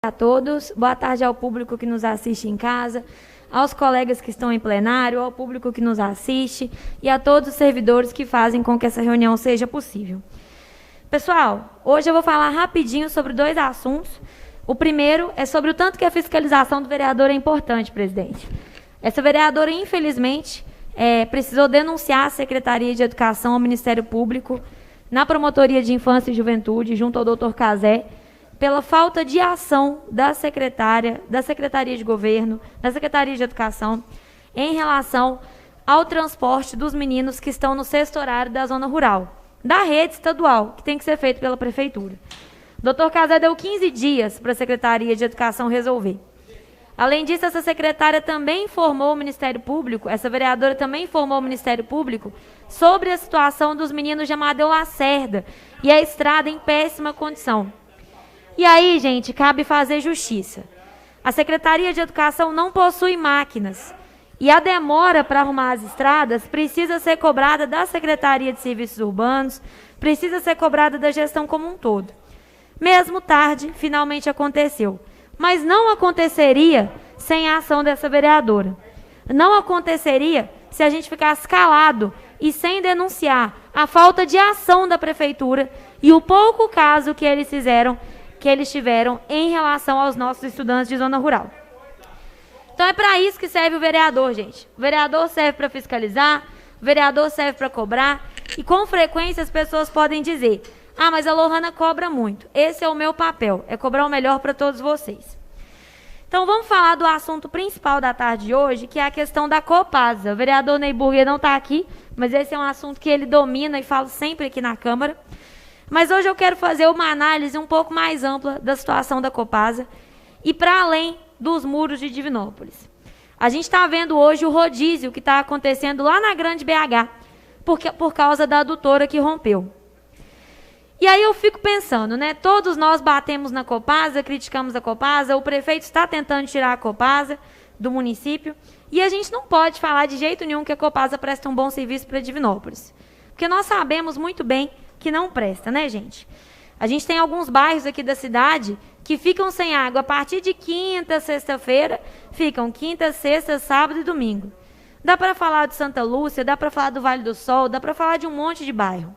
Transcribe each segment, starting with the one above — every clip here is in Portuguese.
a todos, boa tarde ao público que nos assiste em casa, aos colegas que estão em plenário, ao público que nos assiste e a todos os servidores que fazem com que essa reunião seja possível. Pessoal, hoje eu vou falar rapidinho sobre dois assuntos. O primeiro é sobre o tanto que a fiscalização do vereador é importante, presidente. Essa vereadora, infelizmente, precisou denunciar a Secretaria de Educação ao Ministério Público na Promotoria de Infância e Juventude, junto ao Dr. Cazé, pela falta de ação da Secretaria de Governo, da Secretaria de Educação, em relação ao transporte dos meninos que estão no sexto horário da zona rural, da rede estadual, que tem que ser feito pela Prefeitura. O doutor Cazé deu 15 dias para a Secretaria de Educação resolver. Além disso, essa secretária também informou o Ministério Público, essa vereadora também informou o Ministério Público sobre a situação dos meninos de Amadeu Lacerda e a estrada em péssima condição. E aí, gente, cabe fazer justiça. A Secretaria de Educação não possui máquinas e a demora para arrumar as estradas precisa ser cobrada da Secretaria de Serviços Urbanos, precisa ser cobrada da gestão como um todo. Mesmo tarde, finalmente aconteceu. Mas não aconteceria sem a ação dessa vereadora. Não aconteceria se a gente ficasse calado e sem denunciar a falta de ação da Prefeitura e o pouco caso que eles tiveram em relação aos nossos estudantes de zona rural. Então é para isso que serve o vereador, gente. O vereador serve para fiscalizar, o vereador serve para cobrar, e com frequência as pessoas podem dizer: ah, mas a Lohana cobra muito. Esse é o meu papel, é cobrar o melhor para todos vocês. Então vamos falar do assunto principal da tarde de hoje, que é a questão da Copasa. O vereador Ney Burger não está aqui, mas esse é um assunto que ele domina e fala sempre aqui na Câmara. Mas hoje eu quero fazer uma análise um pouco mais ampla da situação da Copasa e para além dos muros de Divinópolis. A gente está vendo hoje o rodízio que está acontecendo lá na Grande BH, por causa da adutora que rompeu. E aí eu fico pensando, né? Todos nós batemos na Copasa, criticamos a Copasa, o prefeito está tentando tirar a Copasa do município, e a gente não pode falar de jeito nenhum que a Copasa presta um bom serviço para Divinópolis. Porque nós sabemos muito bem que não presta, né, gente? A gente tem alguns bairros aqui da cidade que ficam sem água a partir de quinta, sexta-feira, ficam quinta, sexta, sábado e domingo. Dá para falar de Santa Lúcia, dá para falar do Vale do Sol, dá para falar de um monte de bairro.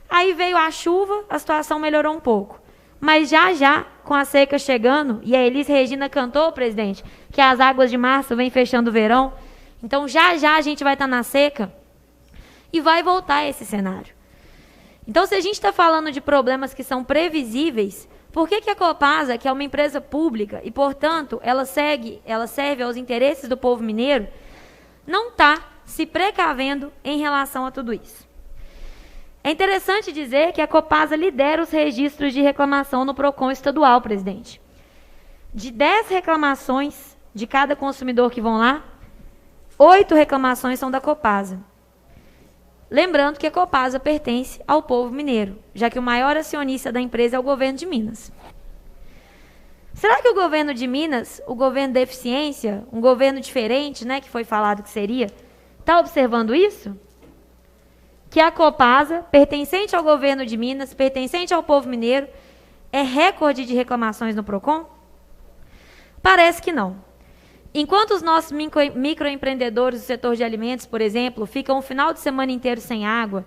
Aí veio a chuva, a situação melhorou um pouco. Mas já, com a seca chegando, e a Elis Regina cantou, presidente, que as águas de março vêm fechando o verão. Então já a gente vai estar na seca e vai voltar esse cenário. Então, se a gente está falando de problemas que são previsíveis, por que a Copasa, que é uma empresa pública e, portanto, ela serve aos interesses do povo mineiro, não está se precavendo em relação a tudo isso? É interessante dizer que a Copasa lidera os registros de reclamação no PROCON estadual, presidente. De 10 reclamações de cada consumidor que vão lá, 8 reclamações são da Copasa. Lembrando que a Copasa pertence ao povo mineiro, já que o maior acionista da empresa é o governo de Minas. Será que o governo de Minas, o governo da eficiência, um governo diferente, né, que foi falado que seria, está observando isso? Que a Copasa, pertencente ao governo de Minas, pertencente ao povo mineiro, é recorde de reclamações no PROCON? Parece que não. Enquanto os nossos microempreendedores do setor de alimentos, por exemplo, ficam o final de semana inteiro sem água,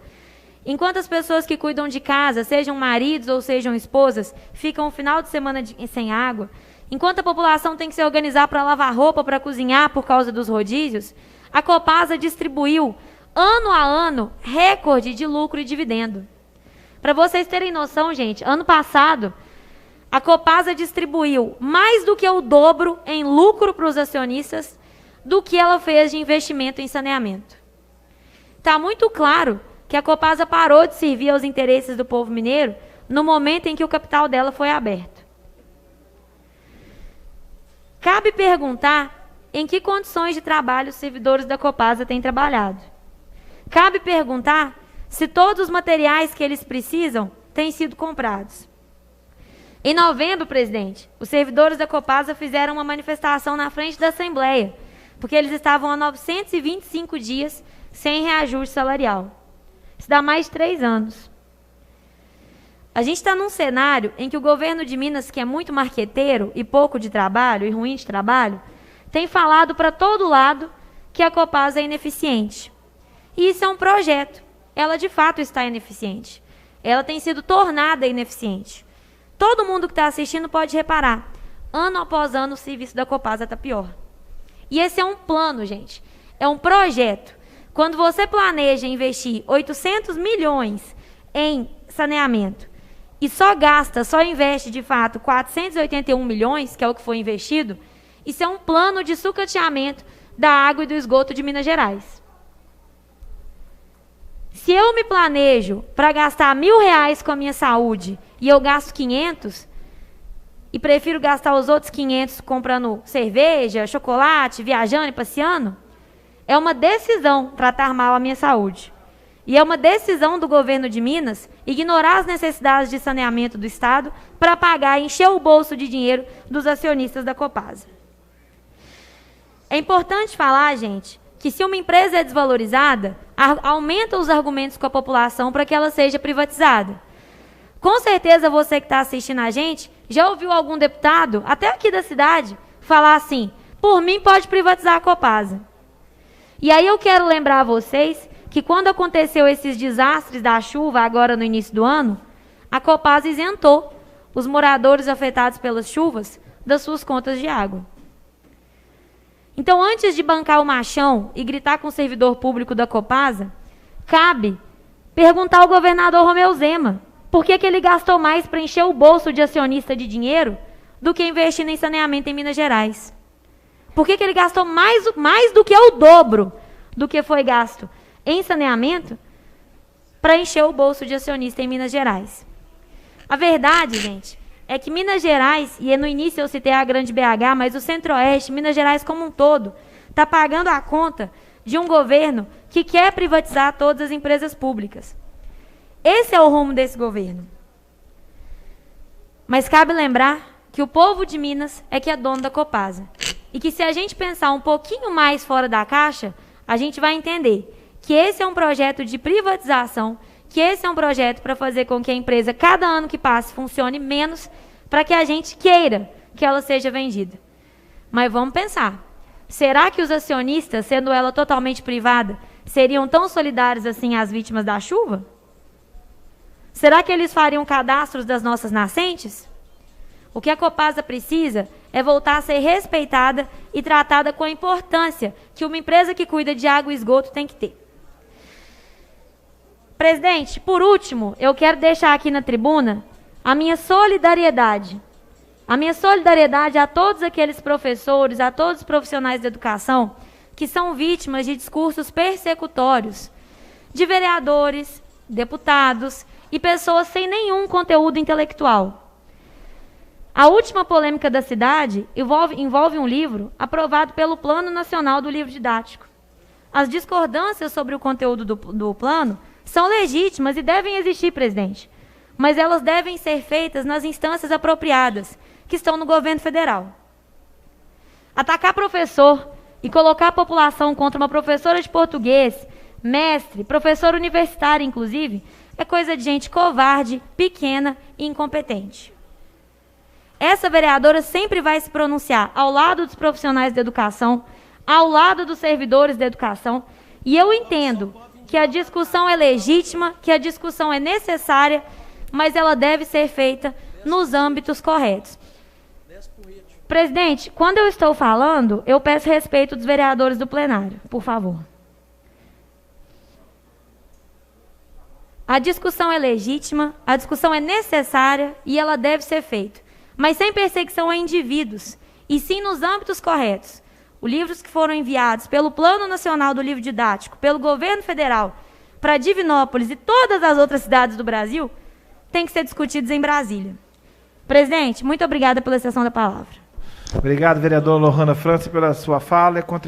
enquanto as pessoas que cuidam de casa, sejam maridos ou sejam esposas, ficam o final de semana sem água, enquanto a população tem que se organizar para lavar roupa, para cozinhar por causa dos rodízios, a Copasa distribuiu ano a ano, recorde de lucro e dividendo. Para vocês terem noção, gente, ano passado, a Copasa distribuiu mais do que o dobro em lucro para os acionistas do que ela fez de investimento em saneamento. Está muito claro que a Copasa parou de servir aos interesses do povo mineiro no momento em que o capital dela foi aberto. Cabe perguntar em que condições de trabalho os servidores da Copasa têm trabalhado. Cabe perguntar se todos os materiais que eles precisam têm sido comprados. Em novembro, presidente, os servidores da Copasa fizeram uma manifestação na frente da Assembleia, porque eles estavam há 925 dias sem reajuste salarial. Isso dá mais de 3 anos. A gente está num cenário em que o governo de Minas, que é muito marqueteiro e pouco de trabalho, e ruim de trabalho, tem falado para todo lado que a Copasa é ineficiente. E isso é um projeto. Ela, de fato, está ineficiente. Ela tem sido tornada ineficiente. Todo mundo que está assistindo pode reparar. Ano após ano, o serviço da Copasa está pior. E esse é um plano, gente. É um projeto. Quando você planeja investir 800 milhões em saneamento e só investe, de fato, 481 milhões, que é o que foi investido, isso é um plano de sucateamento da água e do esgoto de Minas Gerais. Se eu me planejo para gastar R$1.000 com a minha saúde e eu gasto 500, e prefiro gastar os outros 500 comprando cerveja, chocolate, viajando e passeando, é uma decisão tratar mal a minha saúde. E é uma decisão do governo de Minas ignorar as necessidades de saneamento do Estado para pagar e encher o bolso de dinheiro dos acionistas da Copasa. É importante falar, gente, que se uma empresa é desvalorizada, aumenta os argumentos com a população para que ela seja privatizada. Com certeza você que está assistindo a gente já ouviu algum deputado, até aqui da cidade, falar assim: por mim pode privatizar a Copasa. E aí eu quero lembrar a vocês que quando aconteceu esses desastres da chuva agora no início do ano, a Copasa isentou os moradores afetados pelas chuvas das suas contas de água. Então, antes de bancar o machão e gritar com o servidor público da Copasa, cabe perguntar ao governador Romeu Zema por que ele gastou mais para encher o bolso de acionista de dinheiro do que investindo em saneamento em Minas Gerais. Por que ele gastou mais do que o dobro do que foi gasto em saneamento para encher o bolso de acionista em Minas Gerais? A verdade, gente, é que Minas Gerais, e no início eu citei a Grande BH, mas o Centro-Oeste, Minas Gerais como um todo, está pagando a conta de um governo que quer privatizar todas as empresas públicas. Esse é o rumo desse governo. Mas cabe lembrar que o povo de Minas é que é dono da Copasa. E que se a gente pensar um pouquinho mais fora da caixa, a gente vai entender que esse é um projeto de privatização, que esse é um projeto para fazer com que a empresa, cada ano que passe, funcione menos, para que a gente queira que ela seja vendida. Mas vamos pensar. Será que os acionistas, sendo ela totalmente privada, seriam tão solidários assim às vítimas da chuva? Será que eles fariam cadastros das nossas nascentes? O que a Copasa precisa é voltar a ser respeitada e tratada com a importância que uma empresa que cuida de água e esgoto tem que ter. Presidente, por último, eu quero deixar aqui na tribuna a minha solidariedade. A minha solidariedade a todos aqueles professores, a todos os profissionais da educação que são vítimas de discursos persecutórios de vereadores, deputados e pessoas sem nenhum conteúdo intelectual. A última polêmica da cidade envolve um livro aprovado pelo Plano Nacional do Livro Didático. As discordâncias sobre o conteúdo do plano são legítimas e devem existir, presidente, mas elas devem ser feitas nas instâncias apropriadas, que estão no governo federal. Atacar professor e colocar a população contra uma professora de português, mestre, professora universitária, inclusive, é coisa de gente covarde, pequena e incompetente. Essa vereadora sempre vai se pronunciar ao lado dos profissionais da educação, ao lado dos servidores da educação, e eu entendo que a discussão é legítima, que a discussão é necessária, mas ela deve ser feita nos âmbitos corretos. Presidente, quando eu estou falando, eu peço respeito dos vereadores do plenário, por favor. A discussão é legítima, a discussão é necessária e ela deve ser feita, mas sem perseguição a indivíduos, e sim nos âmbitos corretos. Os livros que foram enviados pelo Plano Nacional do Livro Didático, pelo governo federal, para Divinópolis e todas as outras cidades do Brasil, têm que ser discutidos em Brasília. Presidente, muito obrigada pela cessão da palavra. Obrigado, vereadora Lohana França, pela sua fala e contribuição.